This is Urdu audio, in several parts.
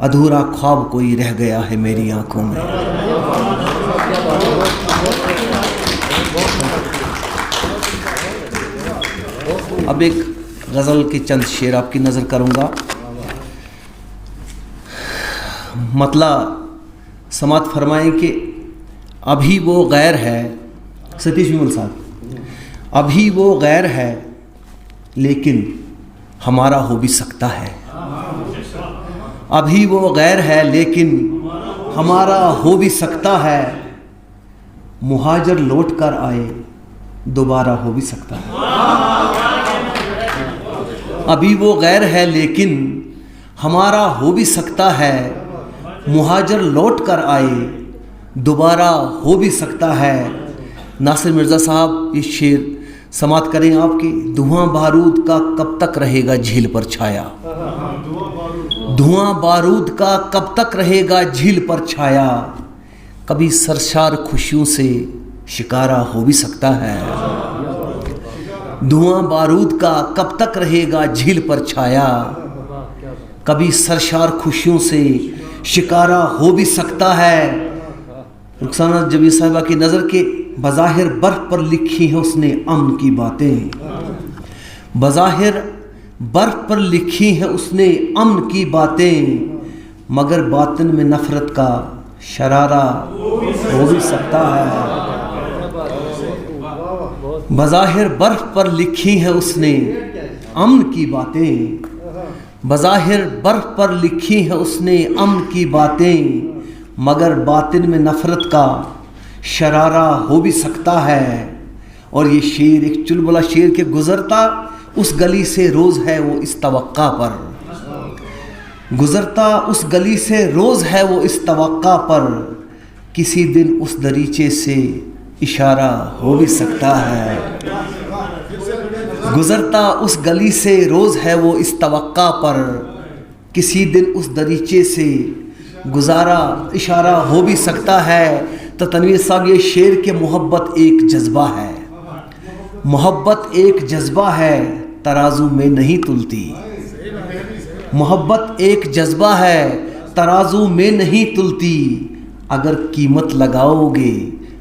ادھورا خواب کوئی رہ گیا ہے میری آنکھوں میں. اب ایک غزل کے چند شعر آپ کی نظر کروں گا. مطلب سماعت فرمائیں کہ ابھی وہ غیر ہے، ستیش ومل صاحب، ابھی وہ غیر ہے لیکن ہمارا ہو بھی سکتا ہے. ابھی وہ غیر ہے لیکن ہمارا ہو بھی سکتا ہے. مہاجر لوٹ کر آئے دوبارہ ہو بھی سکتا ہے. ابھی وہ غیر ہے لیکن ہمارا ہو بھی سکتا ہے. مہاجر لوٹ کر آئے دوبارہ ہو بھی سکتا ہے. ناصر مرزا صاحب یہ شعر سماعت کریں آپ کی. دھواں بارود کا کب تک رہے گا جھیل پر چھایا، دھواں بارود کا کب تک رہے گا جھیل پر چھایا. کبھی سرشار خوشیوں سے شکارہ ہو بھی سکتا ہے. دھواں بارود کا کب تک رہے گا جھیل پر چھایا. کبھی سرشار خوشیوں سے شکارہ ہو بھی سکتا ہے. رخسانہ جبیر صاحبہ کی نظر کے بظاہر برف پر لکھی ہیں اس نے امن کی باتیں. بظاہر برف پر لکھی ہیں اس نے امن کی باتیں، مگر باطن میں نفرت کا شرارہ ہو بھی سکتا ہے. بظاہر برف پر لکھی ہیں اس نے امن کی باتیں، بظاہر برف پر لکھی ہیں اس نے امن کی باتیں، مگر باطن میں نفرت کا شرارہ ہو بھی سکتا ہے. اور یہ شعر ایک چلبلا شعر کے گزرتا اس گلی سے روز ہے وہ اس توقع پر، گزرتا اس گلی سے روز ہے وہ اس توقع پر. کسی دن اس دریچے سے اشارہ ہو بھی سکتا ہے. گزرتا اس گلی سے روز ہے وہ اس توقع پر. کسی دن اس دریچے سے گزارا اشارہ ہو بھی سکتا ہے. تو تنویر صاحب یہ شعر کہ محبت ایک جذبہ ہے، محبت ایک جذبہ ہے ترازو میں نہیں تلتی. محبت ایک جذبہ ہے ترازو میں نہیں تلتی. اگر قیمت لگاؤ گے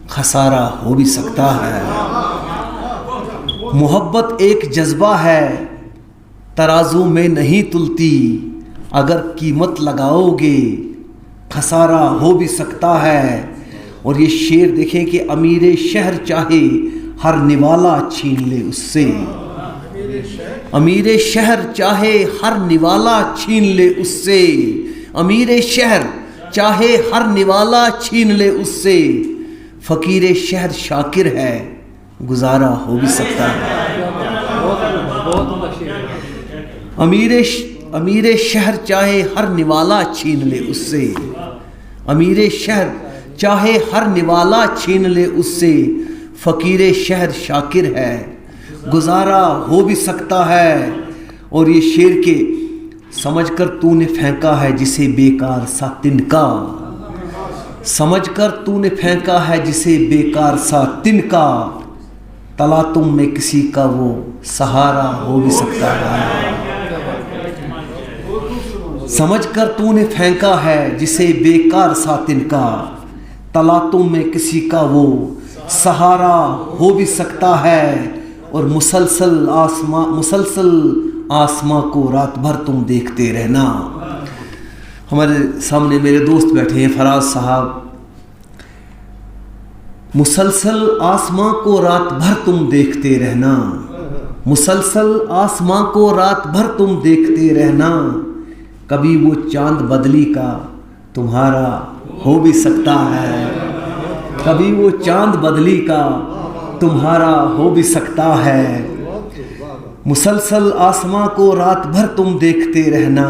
خسارہ ہو بھی سکتا ہے. محبت ایک جذبہ ہے ترازو میں نہیں تلتی. اگر قیمت لگاؤ گے خسارہ ہو بھی سکتا ہے. اور یہ شعر دیکھیں کہ امیر شہر چاہے ہر نوالا چھین لے اس سے، امیر شہر چاہے ہر نوالا چھین لے اس سے. امیر شہر چاہے ہر نوالا چھین لے اس سے. فقیر شہر شاکر ہے گزارا ہو بھی سکتا ہے. امیر شہر چاہے ہر نوالا چھین لے اس سے. امیر شہر چاہے ہر نوالا چھین لے اس سے. فقیر شہر شاکر ہے گزارا ہو بھی سکتا ہے. اور یہ شعر کے سمجھ کر تو نے پھینکا ہے جسے بیکار سا تنکا، سمجھ کر تو نے پھینکا ہے جسے بیکار سا تنکا. تلا تم میں کسی کا وہ سہارا ہو بھی سکتا ہے. سمجھ کر تو نے پھینکا ہے جسے بیکار سا تنکا. تلا تم میں کسی کا وہ سہارا ہو بھی سکتا ہے. اور مسلسل آسماں کو رات بھر تم دیکھتے رہنا. ہمارے سامنے میرے دوست بیٹھے ہیں فراز صاحب. مسلسل آسماں کو رات بھر تم دیکھتے رہنا، مسلسل آسماں کو رات بھر تم دیکھتے رہنا. کبھی وہ چاند بدلی کا تمہارا ہو بھی سکتا ہے، کبھی وہ چاند بدلی کا تمہارا ہو بھی سکتا ہے. مسلسل آسماں کو رات بھر تم دیکھتے رہنا.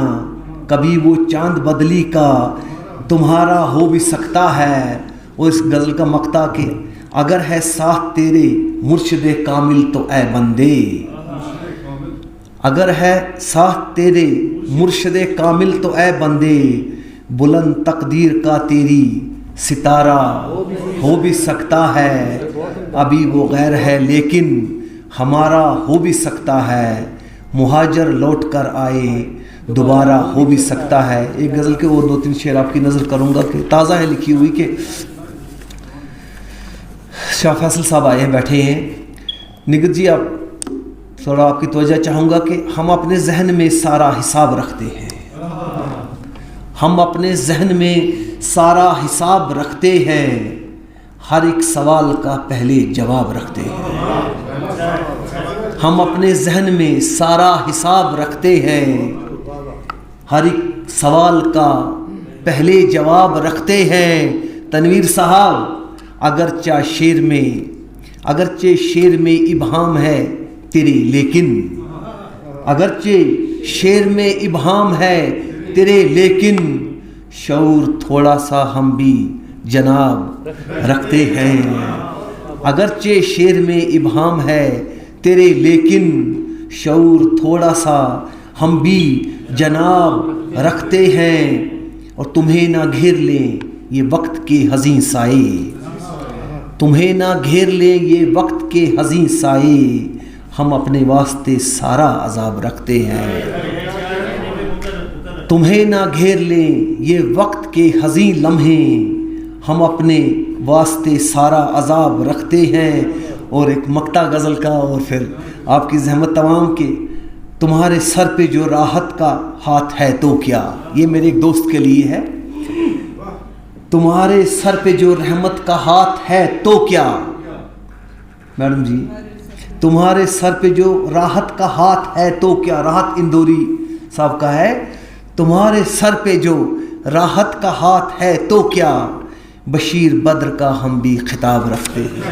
کبھی وہ چاند بدلی کا تمہارا ہو بھی سکتا ہے. اور اس غزل کا مقطع کہ اگر ہے ساتھ تیرے مرشد کامل تو اے بندے، اگر ہے ساتھ تیرے مرشد کامل تو اے بندے. بلند تقدیر کا تیری ستارہ ہو بھی سکتا ہے. ابھی وہ غیر ہے لیکن ہمارا ہو بھی سکتا ہے. مہاجر لوٹ کر آئے دوبارہ ہو بھی سکتا ہے. ایک غزل کے اور 2-3 شعر آپ کی نظر کروں گا کہ تازہ ہے لکھی ہوئی, کہ شاہ فیصل صاحب آئے ہیں, بیٹھے ہیں. نگت جی, آپ تھوڑا آپ کی توجہ چاہوں گا کہ ہم اپنے ذہن میں سارا حساب رکھتے ہیں, ہم اپنے ذہن میں سارا حساب رکھتے ہیں, ہر ایک سوال کا پہلے جواب رکھتے ہیں. ہم اپنے ذہن میں سارا حساب رکھتے ہیں, ہر ایک سوال کا پہلے جواب رکھتے ہیں. تنویر صاحب, اگرچہ شعر میں ابہام ہے تیرے لیکن, اگرچہ شعر میں ابہام ہے تیرے لیکن, شعور تھوڑا سا ہم بھی جناب رکھتے ہیں. اگرچہ شعر میں ابہام ہے تیرے لیکن, شعور تھوڑا سا ہم بھی جناب رکھتے ہیں. اور تمہیں نہ گھیر لیں یہ وقت کے حزین سائے, تمہیں نہ گھیر لیں یہ وقت کے حزین سائے, ہم اپنے واسطے سارا عذاب رکھتے ہیں. تمہیں نہ گھیر لیں یہ وقت کے حزین لمحے, ہم اپنے واسطے سارا عذاب رکھتے ہیں. اور ایک مقطع غزل کا, اور پھر آپ کی زحمت تمام کے, تمہارے سر پہ جو راحت کا ہاتھ ہے تو کیا, یہ میرے ایک دوست کے لیے ہے. تمہارے سر پہ جو رحمت کا ہاتھ ہے تو کیا, میڈم جی, تمہارے سر پہ جو راحت کا ہاتھ ہے تو کیا, راحت اندوری صاحب کا ہے. تمہارے سر پہ جو راحت کا ہاتھ ہے تو کیا, بشیر بدر کا ہم بھی خطاب رکھتے ہیں.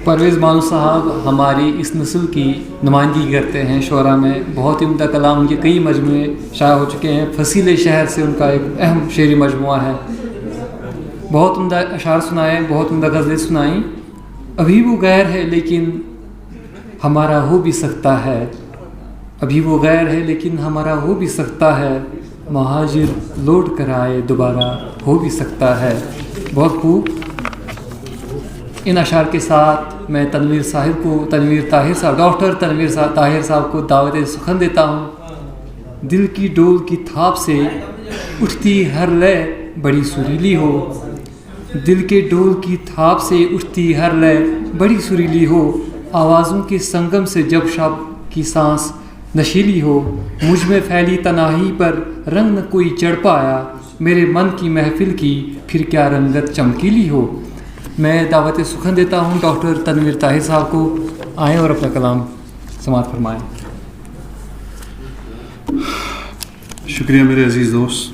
پرویز مانو صاحب ہماری اس نسل کی نمائندگی کرتے ہیں شعراء میں. بہت ہی عمدہ کلام, ان کے کئی مجموعے شائع ہو چکے ہیں. فصیل شہر سے ان کا ایک اہم شعری مجموعہ ہے. بہت عمدہ اشعار سنائے, بہت عمدہ غزلیں سنائیں. ابھی وہ غیر ہے لیکن ہمارا ہو بھی سکتا ہے, ابھی وہ غیر ہے لیکن ہمارا ہو بھی سکتا ہے, مہاجر لوٹ کر آئے دوبارہ ہو بھی سکتا ہے. بہت خوب. ان اشعار کے ساتھ میں تنویر طاہر صاحب, ڈاکٹر تنویر طاہر صاحب کو دعوت سخن دیتا ہوں. دل کی ڈول کی تھاپ سے اٹھتی ہر لے بڑی سریلی ہو, دل کے ڈول کی تھاپ سے اٹھتی ہر لے بڑی سریلی ہو, آوازوں کے سنگم سے جب شب کی سانس نشیلی ہو, مجھ میں پھیلی تنہائی پر رنگ نہ کوئی چڑھ پایا, میرے من کی محفل کی پھر کیا رنگت چمکیلی ہو. میں دعوت سخن دیتا ہوں ڈاکٹر تنویر طاہر صاحب کو, آئیں اور اپنا کلام سماعت فرمائیں. شکریہ میرے عزیز دوست.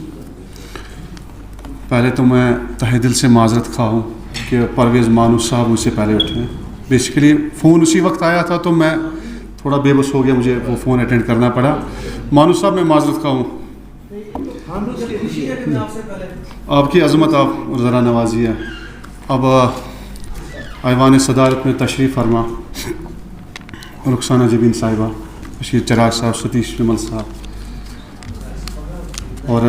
پہلے تو میں تہہ دل سے معذرت خواہ ہوں کہ پرویز مانو صاحب مجھ سے پہلے اٹھے ہیں. بیسیکلی فون اسی وقت آیا تھا تو میں تھوڑا بے بس ہو گیا, مجھے وہ فون اٹینڈ کرنا پڑا. مانو صاحب میں معذرت خواہ ہوں, آپ کی عظمت آپ ذرا نوازی ہے. اب ایوان صدارت میں تشریف فرما رخسانہ جبین صاحبہ, بشیر چراغ صاحب, ستیش ومل صاحب, اور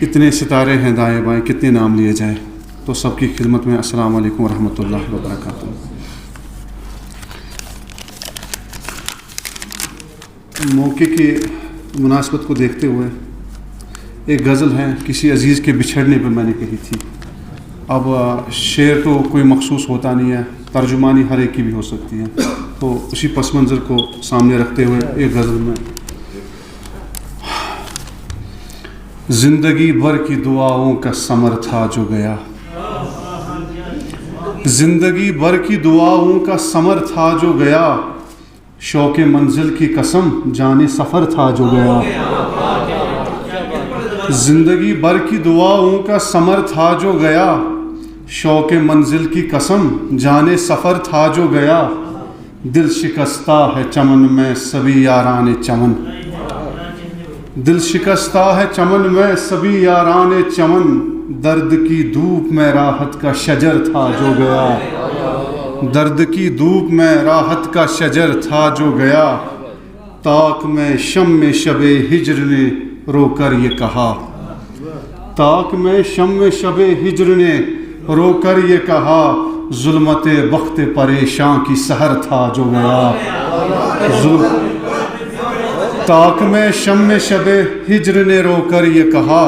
اتنے ستارے ہیں دائیں بائیں, کتنے نام لیے جائیں. تو سب کی خدمت میں السلام علیکم ورحمۃ اللہ وبرکاتہ. موقع کی مناسبت کو دیکھتے ہوئے ایک غزل ہے کسی عزیز کے بچھڑنے پہ میں نے کہی تھی. اب شعر تو کوئی مخصوص ہوتا نہیں ہے, ترجمانی ہر ایک کی بھی ہو سکتی ہے, تو اسی پس منظر کو سامنے رکھتے ہوئے ایک غزل میں زندگی بھر کی دعاؤں کا ثمر تھا جو گیا, زندگی بھر کی دعاؤں کا ثمر تھا جو گیا, شوق منزل کی قسم جانے سفر تھا جو گیا. زندگی بھر کی دعاؤں کا ثمر تھا جو گیا, شوق منزل کی قسم جانے سفر تھا جو گیا. دل شکستہ ہے چمن میں سبھی یاران چمن, دل شکستہ ہے چمن میں سبھی یاران چمن, درد کی دھوپ میں راحت کا شجر تھا جو گیا. درد کی دھوپ میں راحت کا شجر تھا جو گیا، تاک میں شم شب ہجر نے رو کر یہ کہا، تاک میں شم شب ہجر نے رو کر یہ کہا، ظلمت وقت پریشاں کی سحر تھا جو گیا، تاک میں شم شب ہجر نے رو کر یہ کہا،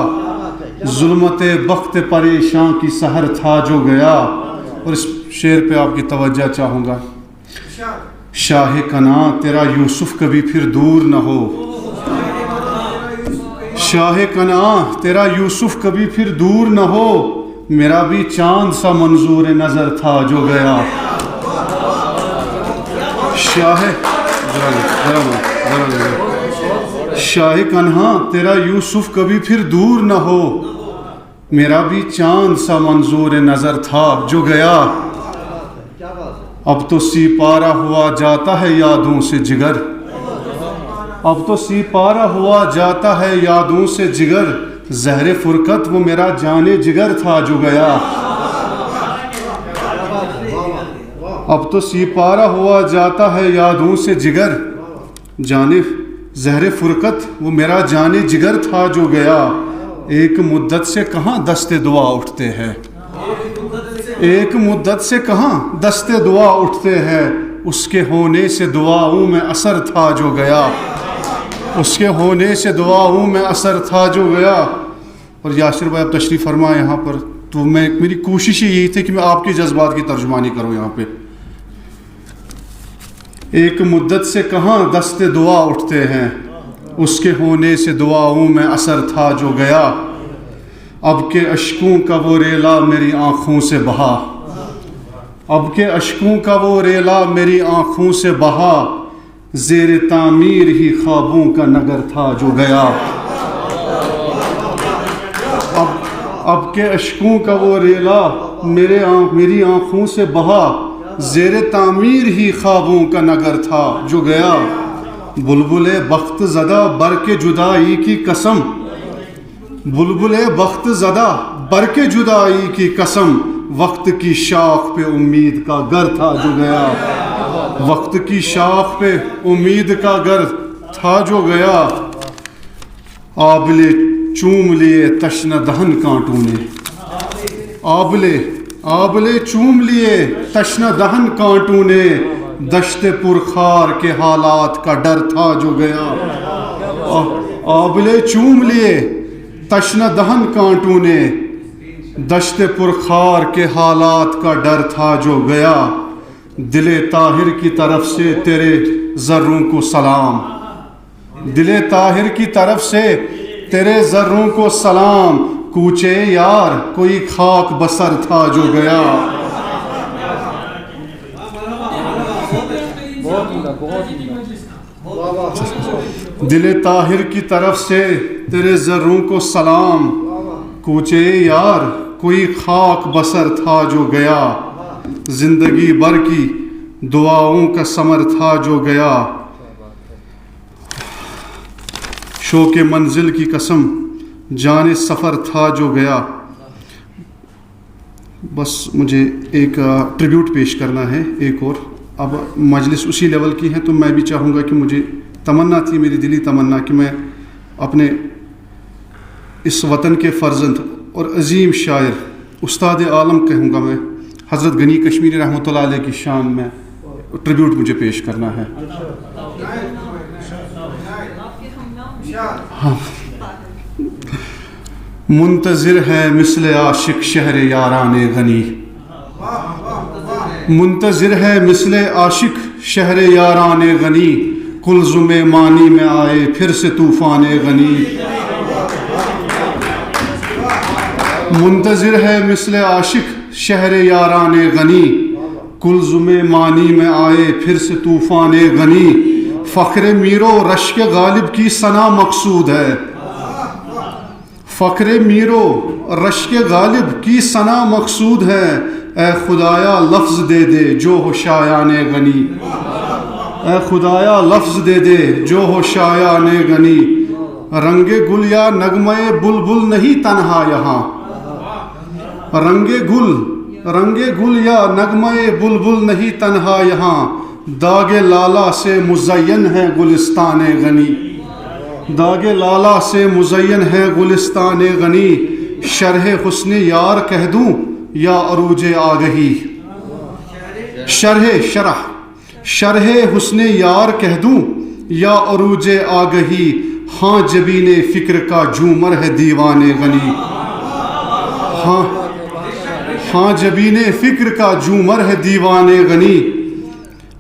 ظلمت وقت پریشاں کی سحر تھا جو گیا۔ اور اس شعر پہ آپ کی توجہ چاہوں گا، شاہ کناں تیرا یوسف کبھی پھر دور نہ ہو، شاہ کناں تیرا یوسف کبھی پھر دور نہ ہو، میرا بھی چاند سا منظور نظر تھا جو گیا، شاہ کناں تیرا یوسف کبھی پھر دور نہ ہو، میرا بھی چاند سا منظور نظر تھا جو گیا، اب تو سی پارا ہوا جاتا ہے یادوں سے جگر، اب تو سی پارا ہوا جاتا ہے یادوں سے جگر، زہر فرقت وہ میرا جانے جگر تھا جو گیا، اب تو سی پارا ہوا جاتا ہے یادوں سے جگر، جانے زہر فرقت وہ میرا جانے جگر تھا جو گیا، ایک مدت سے کہاں دست دعا اٹھتے ہیں، ایک مدت سے کہاں دست دعا اٹھتے ہیں، اس کے ہونے سے دعاؤں میں اثر تھا جو گیا، اس کے ہونے سے دعاؤں میں اثر تھا جو گیا۔ اور یاسر بھائی اب تشریف فرما یہاں پر، تو میری کوشش ہی یہی تھی کہ میں آپ کے جذبات کی ترجمانی کروں یہاں پہ۔ ایک مدت سے کہاں دست دعا اٹھتے ہیں، اس کے ہونے سے دعاؤں میں اثر تھا جو گیا، اب کے اشکوں کا وہ ریلا میری آنکھوں سے بہا، اب کے اشکوں کا وہ ریلا میری آنکھوں سے بہا، زیر تعمیر ہی خوابوں کا نگر تھا جو گیا، اب کے اشکوں کا وہ ریلا میری آنکھوں سے بہا، زیر تعمیر ہی خوابوں کا نگر تھا جو گیا، بلبل بخت زدہ برق جدائی کی قسم، بلبل بخت زدہ برق جدائی کی قسم، وقت کی شاخ پہ امید کا گر تھا جو گیا، وقت کی شاخ پہ امید کا گر تھا جو گیا، آبلے چوم لیے تشنہ دہن کانٹوں نے، آبلے چوم لیے تشنہ دہن کانٹوں نے، دشت پرخار کے حالات کا ڈر تھا جو گیا، آبلے چوم لیے تشنہ دہن کانٹوں نے، دشت پرخار کے حالات کا ڈر تھا جو گیا، دل طاہر کی طرف سے تیرے ذروں کو سلام، دل طاہر کی طرف سے تیرے ذروں کو سلام، کوچے یار کوئی خاک بسر تھا جو گیا، دل طاہر کی طرف سے تیرے ذروں کو سلام، کوچے یار کوئی خاک بسر تھا جو گیا، زندگی بھر کی دعاؤں کا ثمر تھا جو گیا، شوق منزل کی قسم جان سفر تھا جو گیا۔ بس مجھے ایک ٹریبیوٹ پیش کرنا ہے ایک اور، اب مجلس اسی لیول کی ہے تو میں بھی چاہوں گا کہ مجھے تمنا تھی، میری دلی تمنا کہ میں اپنے اس وطن کے فرزند اور عظیم شاعر استاد عالم کہوں گا میں، حضرت غنی کشمیری رحمۃ اللہ علیہ کی شان میں ٹریبیوٹ مجھے پیش کرنا ہے۔ ہاں، منتظر ہے مثل عاشق شہر یاران غنی، منتظر ہے مثل عاشق شہر یاران غنی، کلزم مانی میں آئے پھر سے طوفان غنی، منتظر ہے مثل عاشق شہر یاران غنی، کلزم مانی میں آئے پھر سے طوفان غنی، فخر میرو رشک غالب کی ثنا مقصود ہے، فخر میرو رشک غالب کی ثنا مقصود ہے، اے خدایا لفظ دے دے جو ہو شایان غنی، اے خدایا لفظ دے دے جو ہو شایان غنی، رنگ گل یا نغمے بلبل نہیں تنہا یہاں، رنگ گل رنگے گل یا نغمے بلبل نہیں تنہا یہاں، داغ لالا سے مزین ہے گلستان غنی، داغ لالا سے مزین ہے گلستان غنی، شرح حسن یار کہہ دوں یا عروج آگہی، شرح حسن یار کہہ دوں یا عروج آگہی، ہاں جبین فکر کا جھومر ہے دیوان غنی، ہاں جبین فکر کا جھومر ہے دیوان غنی،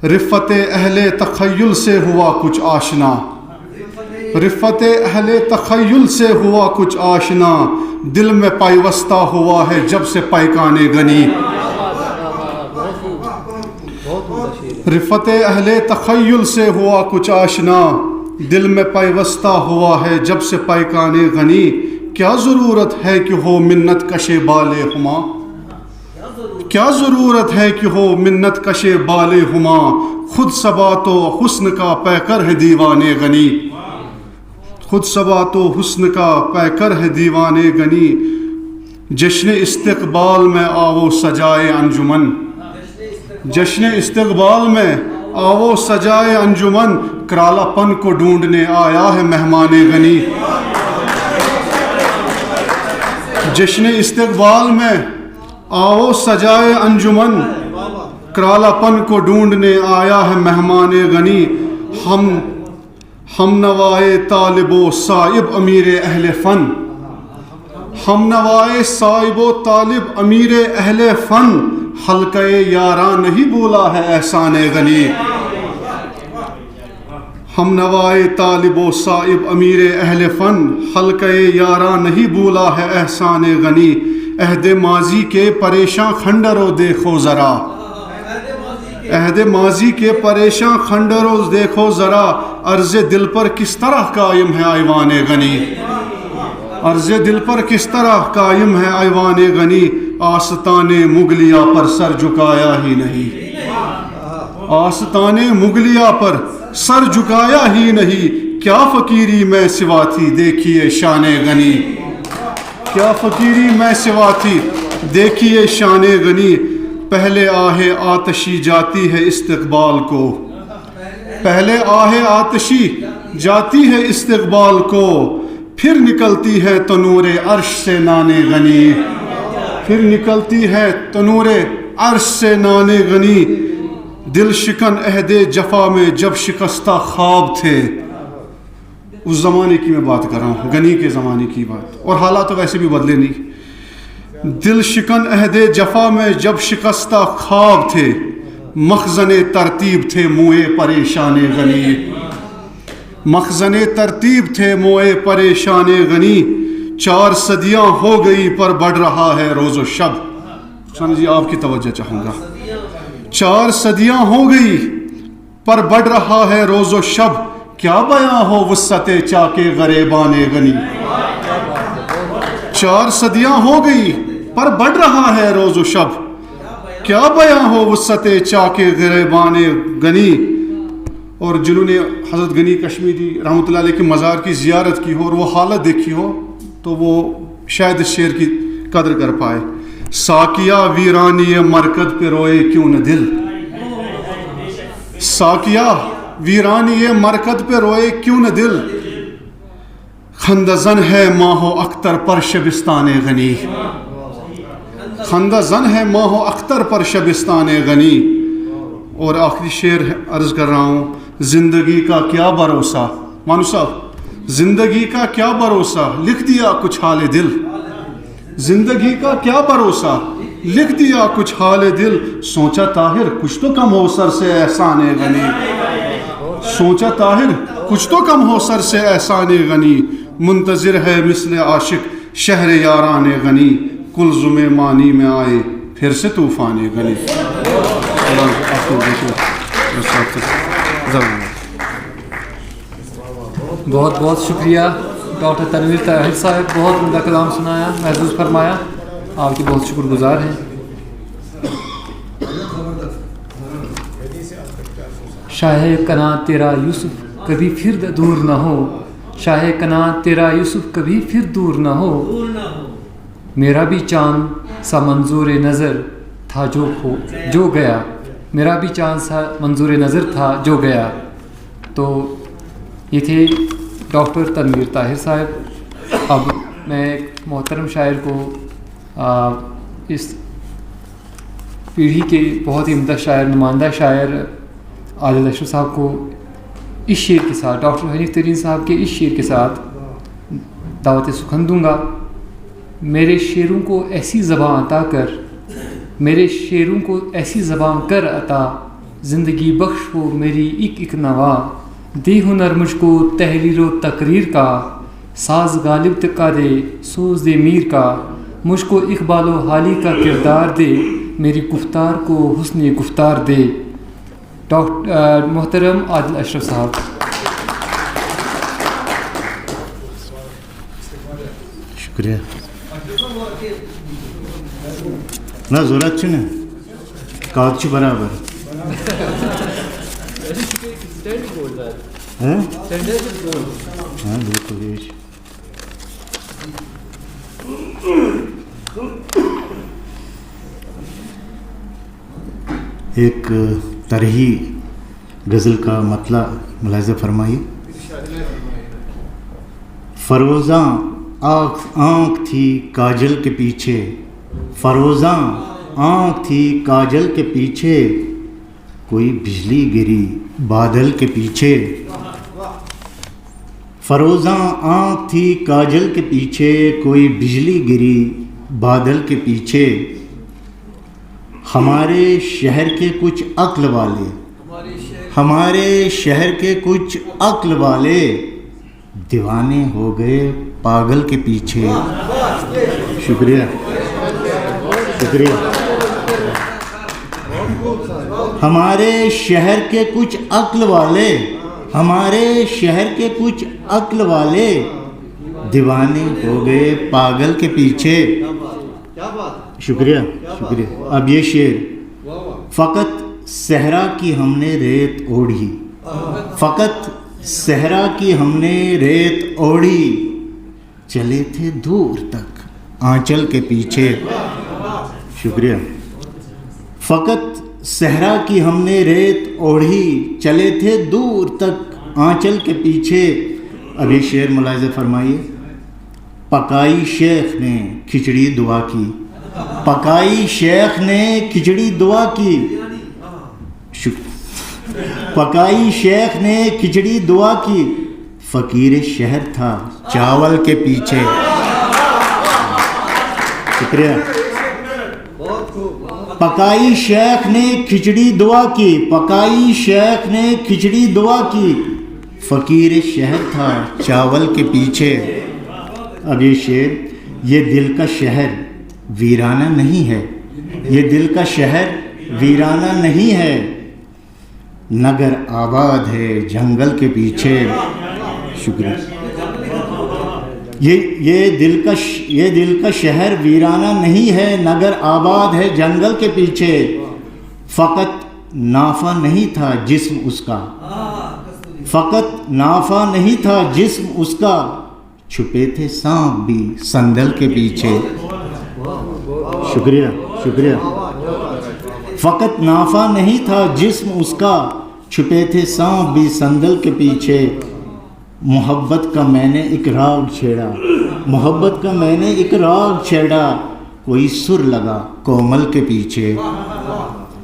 رفت اہل تخیل سے ہوا کچھ آشنا، رفت اہل تخیل سے ہوا کچھ آشنا، دل میں پیوستہ ہوا ہے جب سے پیکان غنی، رفت اہل تخیل سے ہوا کچھ آشنا، دل میں پیوستہ ہوا ہے جب سے پیکان غنی، کیا ضرورت ہے کہ ہو منت کشے بالے ہما، کیا ضرورت ہے کہ ہو منت کشے بالے ہما، خود ثبات و حسن کا پیکر ہے دیوان غنی، خود ثبات و حسن کا پیکر ہے دیوان غنی، جشن استقبال میں آو سجائے انجمن، جشن استقبال میں آو سجائے انجمن، کرالا پن کو ڈھونڈنے آیا ہے مہمان غنی، جشن استقبال میں آو سجائے انجمن، کرالا پن کو ڈھونڈنے آیا ہے مہمان غنی، ہم نوائے طالب و صائب امیر اہل فن، ہم نوائے صائب و طالب امیر اہل فن، حلقہ یاراں نہیں بولا ہے احسان غنی، ہم نوائے طالب و صائب امیر اہل فن، حلقہ یاراں نہیں بولا ہے احسان غنی، عہد ماضی کے پریشاں کھنڈرو دیکھو ذرا، عہد ماضی کے پریشاں کھنڈرو دیکھو ذرا، عرض دل پر کس طرح قائم ہے ایوان غنی، عرض دل پر کس طرح قائم ہے ایوان غنی، آستان مغلیہ پر سر جھکایا ہی نہیں، آستان مغلیہ پر سر جھکایا ہی نہیں، کیا فقیری میں سوا تھی دیکھیے شان غنی، کیا فقیری میں سوا تھی دیکھیے شان غنی، پہلے آہ آتشی جاتی ہے استقبال کو، پہلے آہ آتشی جاتی ہے استقبال کو، پھر نکلتی ہے تنور عرش سے نان غنی، پھر نکلتی ہے تنور عرش سے نان غنی، دل شکن عہد جفا میں جب شکستہ خواب تھے، اس زمانے کی میں بات کر رہا ہوں، غنی کے زمانے کی بات، اور حالات تو ویسے بھی بدلے نہیں، دل شکن عہد جفا میں جب شکستہ خواب تھے، مخزن ترتیب تھے موئے پریشان غنی، مخزن ترتیب تھے موئے پریشان غنی، 4 صدیاں ہو گئی پر بڑھ رہا ہے روز و شب، سن جی آپ کی توجہ چاہوں گا، 4 صدیاں ہو گئی پر بڑھ رہا ہے روز و شب، کیا بیاں ہو وسعت چاکے غریبان غنی، 4 صدیاں ہو گئی پر بڑھ رہا ہے روز و شب، کیا بیاں ہو وسعت چاکے غریبان غنی، اور جنہوں نے حضرت غنی کشمیری رحمۃ اللہ علیہ کے مزار کی زیارت کی ہو اور وہ حالت دیکھی ہو تو وہ شاید اس شعر کی قدر کر پائے، ساکیا ویرانی مرکز پہ روئے کیوں نہ دل، ساکیا ویرانی مرکز پہ روئے کیوں نہ دل، خندہ زن ہے ماہ و اختر پر شبستان غنی، خندہ زن ہے ماہ و اختر پر شبستان غنی، اور آخری شعر عرض کر رہا ہوں، زندگی کا کیا بھروسہ، مانو صاحب زندگی کا کیا بھروسہ، لکھ دیا کچھ حال دل، زندگی کا کیا بھروسہ لکھ دیا کچھ حال دل، سوچا طاہر کچھ تو کم ہو سر سے احسان غنی، سوچا طاہر کچھ تو کم ہو سر سے احسان غنی، منتظر ہے مثل عاشق شہر یاران غنی، کلزم مانی میں آئے پھر سے طوفان غنی۔ بہت بہت شکریہ ڈاکٹر تنویر طاہر صاحب، بہت عمدہ کلام سنایا، محظوظ فرمایا، آپ کے بہت شکر گزار ہیں۔ شاہ کناں تیرا یوسف کبھی پھر دور نہ ہو، شاہ کناں تیرا یوسف کبھی پھر دور نہ ہو، میرا بھی چاند سا منظور نظر تھا جو گیا، میرا بھی چاند سا منظور نظر تھا جو گیا. تو یہ تھے ڈاکٹر تنویر طاہر صاحب. اب میں ایک محترم شاعر کو اس پیڑھی کے بہت ہی عمدہ شاعر، نمائندہ شاعر عادل اشرف صاحب کو اس شعر کے ساتھ، ڈاکٹر حنیف ترین صاحب کے اس شعر کے ساتھ دعوت سخن دوں گا. میرے شعروں کو ایسی زباں عطا کر، میرے شعروں کو ایسی زباں کر عطا، زندگی بخش ہو میری ایک نوا، دے ہنر مجھ کو تحریر و تقریر کا، ساز غالب تکا دے سوز دے میر کا، مجھ کو اقبال و حالی کا کردار دے، میری گفتار کو حسن گفتار دے. محترم عادل اشرف صاحب. شکریہ. نہ ضرورت چھنے کاغذ برابر ہاں بالکل. ایک طرحی غزل کا مطلع ملاحظہ فرمائیے. فروزاں آنکھ تھی کاجل کے پیچھے، فروزاں آنکھ تھی کاجل کے پیچھے، کوئی بجلی گری بادل کے پیچھے. فروزاں آنکھ تھی کاجل کے پیچھے، کوئی بجلی گری بادل کے پیچھے. ہمارے شہر کے کچھ عقل والے، ہمارے شہر کے کچھ عقل والے، دیوانے ہو گئے پاگل کے پیچھے. شکریہ شکریہ. ہمارے شہر کے کچھ عقل والے، ہمارے شہر کے کچھ عقل والے، دیوانے ہو گئے پاگل کے پیچھے. شکریہ شکریہ. اب یہ شعر. فقط صحرا کی ہم نے ریت اوڑھی، فقط صحرا کی ہم نے ریت اوڑھی، چلے تھے دور تک آنچل کے پیچھے. شکریہ. فقط صحرا کی ہم نے ریت اوڑھی، چلے تھے دور تک آنچل کے پیچھے. اب یہ شعر ملاحظہ فرمائیے. پکائی شیخ نے کھچڑی دعا کی، پکائی شیخ نے کھچڑی دعا کی. پکائی شیخ نے کھچڑی دعا کی، فقیر شہر تھا چاول کے پیچھے. شکریہ. پکائی شیخ نے کھچڑی دعا کی، پکائی شیخ نے کھچڑی دعا کی، فقیر شہر تھا چاول کے پیچھے. اب یہ شعر. یہ دل کا شہر ویرانہ نہیں ہے، یہ دل کا شہر ویرانہ نہیں ہے، نگر آباد ہے جنگل کے پیچھے. شکریہ. یہ دل کا شہر ویرانہ نہیں ہے، نگر آباد ہے جنگل کے پیچھے. فقط نافع نہیں تھا جسم اس کا، فقط نافع نہیں تھا جسم اس کا، چھپے تھے سانپ بھی سندل کے پیچھے. شکریہ شکریہ. فقط نافع نہیں تھا جسم اس کا، چھپے تھے سانپ بھی سندل کے پیچھے. محبت کا میں نے ایک راگ چھیڑا، محبت کا میں نے ایک راگ چھیڑا، کوئی سر لگا کومل کے پیچھے.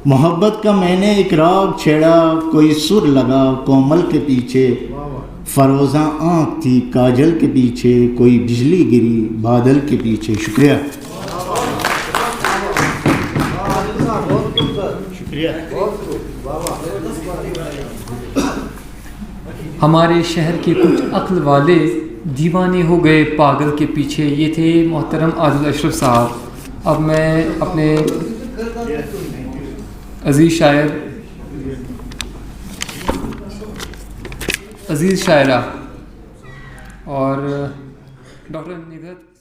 محبت کا میں نے ایک راگ چھیڑا، کوئی سر لگا کومل کے پیچھے. فروزاں آنکھ تھی کاجل کے پیچھے، کوئی بجلی گری بادل کے پیچھے. شکریہ شکریہ. ہمارے شہر کے کچھ عقل والے، دیوانے ہو گئے پاگل کے پیچھے. یہ تھے محترم عادل اشرف صاحب. اب میں اپنے عزیز شاعر، عزیز شاعرہ اور ڈاکٹر نگہت